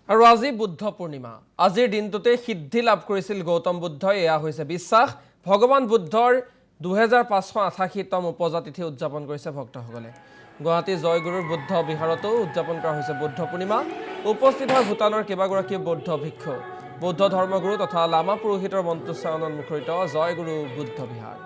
আৰু আজি বুদ্ধ পূৰ্ণিমা আজিৰ দিনটোতে সিদ্ধি লাভ কৰিছিল গৌতম বুদ্ধই এয়া হৈছে বিশ্বাস ভগৱান বুদ্ধৰ 2588তম উপজাতিথি উদযাপন কৰিছে ভক্তসকলে গুৱাহাটী জয়গুৰুৰ বুদ্ধ বিহাৰতো উদযাপন কৰা হৈছে বুদ্ধ পূৰ্ণিমা উপস্থিত হয় ভূটানৰ কেইবাগৰাকী বৌদ্ধ ভিক্ষু বৌদ্ধ ধৰ্মগুৰু তথা লামা পুৰোহিতৰ মন্ত্ৰোচ্চাৰণত মুখৰিত জয়গুৰু বুদ্ধ বিহাৰ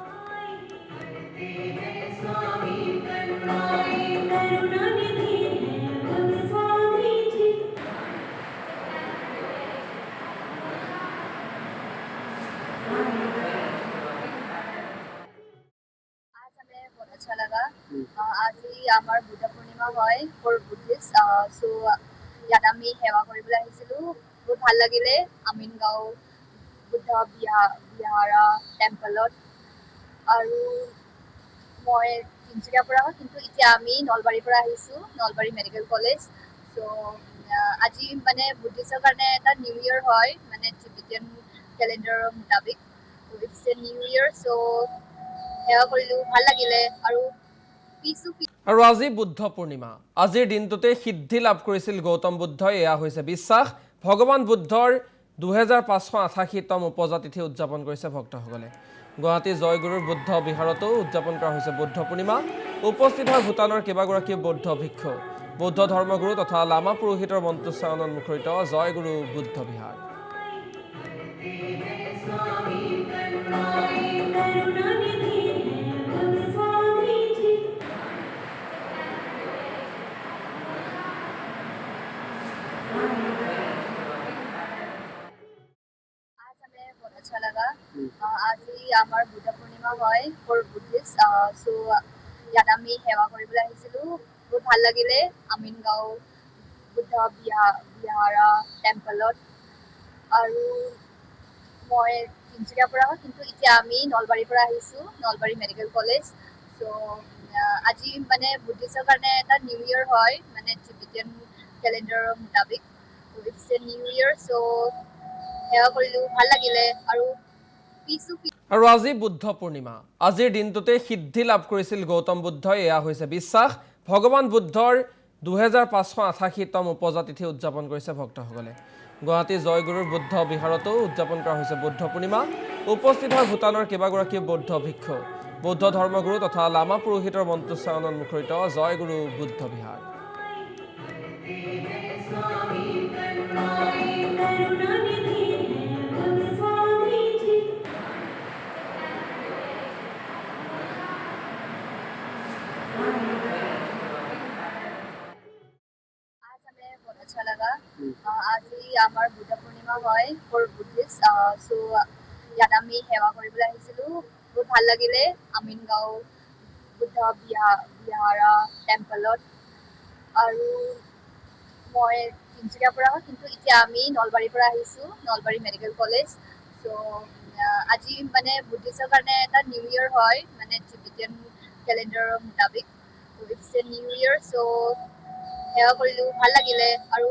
बहुत अच्छा लगा आज ही আমাৰ বুদ্ধ পূৰ্ণিমা হয় ফৰ বুদ্ধিষ্ট সো ইয়াত আমি সেৱা কৰিবলৈ আহিছিলো বহুত ভাল লাগিলে আমিনগাঁও বুদ্ধ বিহাৰা টেম্পলত আৰু মই তিনিচুকীয়াৰ পৰা হয় কিন্তু এতিয়া আমি নলবাৰীৰ পৰা আহিছো নলবাৰী মেডিকেল কলেজ সো আজি মানে বুদ্ধিষ্টৰ কাৰণে এটা নিউ ইয়েৰ হয় মানে টিবেটিয়ান কেলেণ্ডাৰৰ মুতাবিক it's a new year so সেৱা কৰিলো ভাল লাগিলে আৰু আৰু আজি বুদ্ধ পূৰ্ণিমা আজিৰ দিনটোতে সিদ্ধি লাভ কৰিছিল গৌতম বুদ্ধই এয়া হৈছে বিশ্বাস ভগৱান বুদ্ধৰ 2588তম উপজাতিথি উদযাপন কৰিছে ভক্তসকলে গুৱাহাটী জয়গুৰুৰ বুদ্ধ বিহাৰতো উদযাপন কৰা হৈছে বুদ্ধ পূৰ্ণিমা উপস্থিত হয় ভূটানৰ কেইবাগৰাকী বৌদ্ধ ভিক্ষু বৌদ্ধ ধৰ্মগুৰু তথা লামা পুৰোহিতৰ মন্ত্ৰোচ্চাৰণত মুখৰিত জয়গুৰু বুদ্ধ বিহাৰ बहुत अच्छा लगा आज ही আমাৰ বুদ্ধ পূৰ্ণিমা হয় ফৰ বুদ্ধিষ্ট সো ইয়াত আমি সেৱা কৰিবলৈ আহিছিলো বহুত ভাল লাগিলে আমিনগাঁও বুদ্ধ বিহাৰা টেম্পলত আৰু মই তিনিচুকীয়াৰ পৰা হয় কিন্তু এতিয়া আমি নলবাৰীৰ পৰা আহিছো নলবাৰী মেডিকেল কলেজ সো আজি মানে বুদ্ধিষ্টৰ কাৰণে এটা নিউ ইয়েৰ হয় মানে টিবেটিয়ান কেলেণ্ডাৰৰ মুতাবিক it's a new year so সেৱা কৰিলো ভাল লাগিলে আৰু আৰু আজি বুদ্ধ পূৰ্ণিমা আজিৰ দিনটোতে সিদ্ধি লাভ কৰিছিল গৌতম বুদ্ধই এয়া হৈছে বিশ্বাস ভগৱান বুদ্ধৰ 2588তম উপজাতিথি উদযাপন কৰিছে ভক্তসকলে গুৱাহাটী জয়গুৰুৰ বুদ্ধ বিহাৰতো উদযাপন কৰা হৈছে বুদ্ধ পূৰ্ণিমা উপস্থিত হয় ভূটানৰ কেইবাগৰাকী বৌদ্ধ ভিক্ষু বৌদ্ধ ধৰ্মগুৰু তথা লামা পুৰোহিতৰ মন্ত্ৰোচ্চাৰণত মুখৰিত জয়গুৰু বুদ্ধ বিহাৰ बहुत अच्छा लगा आज ही আমাৰ বুদ্ধ পূৰ্ণিমা হয় ফৰ বুদ্ধিষ্ট সো ইয়াত আমি সেৱা কৰিবলৈ আহিছিলো বহুত ভাল লাগিলে আমিনগাঁও বুদ্ধ বিহাৰা টেম্পলত আৰু মই তিনিচুকীয়াৰ পৰা হয় কিন্তু এতিয়া আমি নলবাৰীৰ পৰা আহিছো নলবাৰী মেডিকেল কলেজ সো আজি মানে বুদ্ধিষ্টৰ কাৰণে এটা নিউ ইয়েৰ হয় মানে টিবেটিয়ান কেলেণ্ডাৰৰ মুতাবিক it's a new year so সেৱা কৰিলো ভাল লাগিলে আৰু